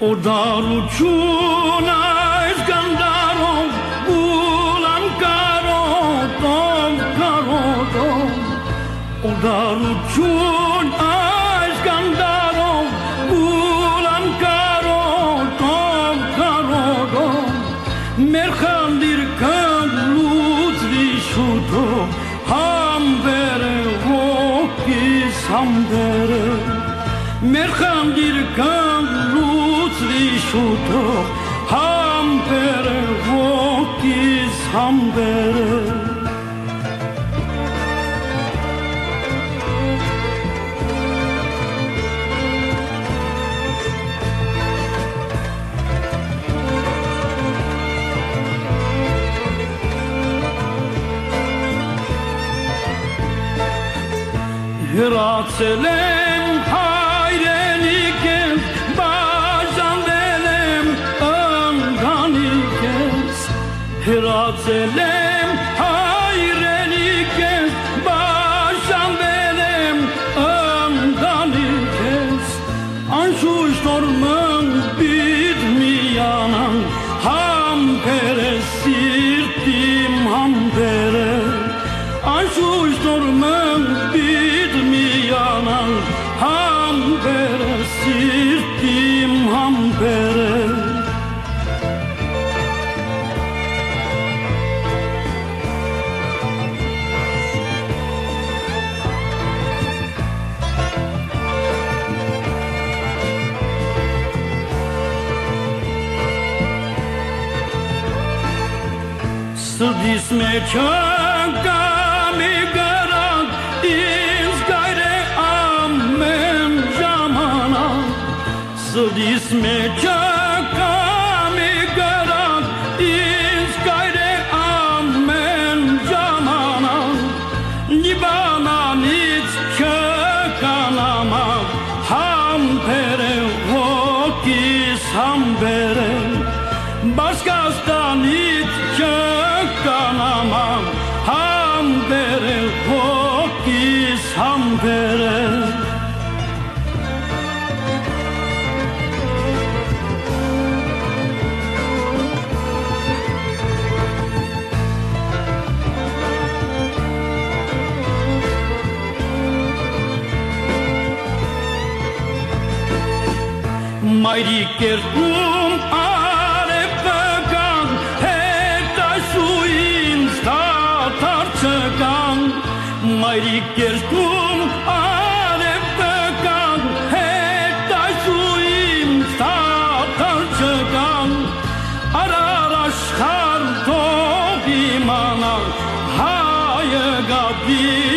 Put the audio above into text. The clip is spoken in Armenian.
Օդարություն այս գանդարով գուլան կարոտով Օդարություն այս գանդարով գուլան կարոտով Մեր խանդիր կլուծվի շուտով Համբերը ոգիս համբերը Մեր խանդիր կլուծվի շուտով Համբերը ոգիս համբերը Հրացել եմ հայրենիք ես, բաժանվել եմ ընտանիք ես Հրացել եմ հայրենիք ես, բաժանվել եմ ընտանիք ես Անշուշտ որ մնպիտ միանան, համբերը սիրտիմ համբերը Անշուշտ որ մնպիտ միանան, համբերը սիրտիմ համբերը Սրտիս մեջ կա մի գրակ, ինձ գայր է ամեն ժամանակ Սրտիս մեջ կա մի գրակ, ինձ գայր է ամեն ժամանակ Լիբանանից չկանամակ, համբերը ոգիս համբերը Բաշկաստանից չկանամակ, համբերը ոգիս համբերը Մայրիկ երկում արևը կան, հետաշու ինձ դադար չկան Մայրիկ երկում արևը կան, հետաշու ինձ դադար չկան Արար աշխարհ թող իմանան, հայը գաբի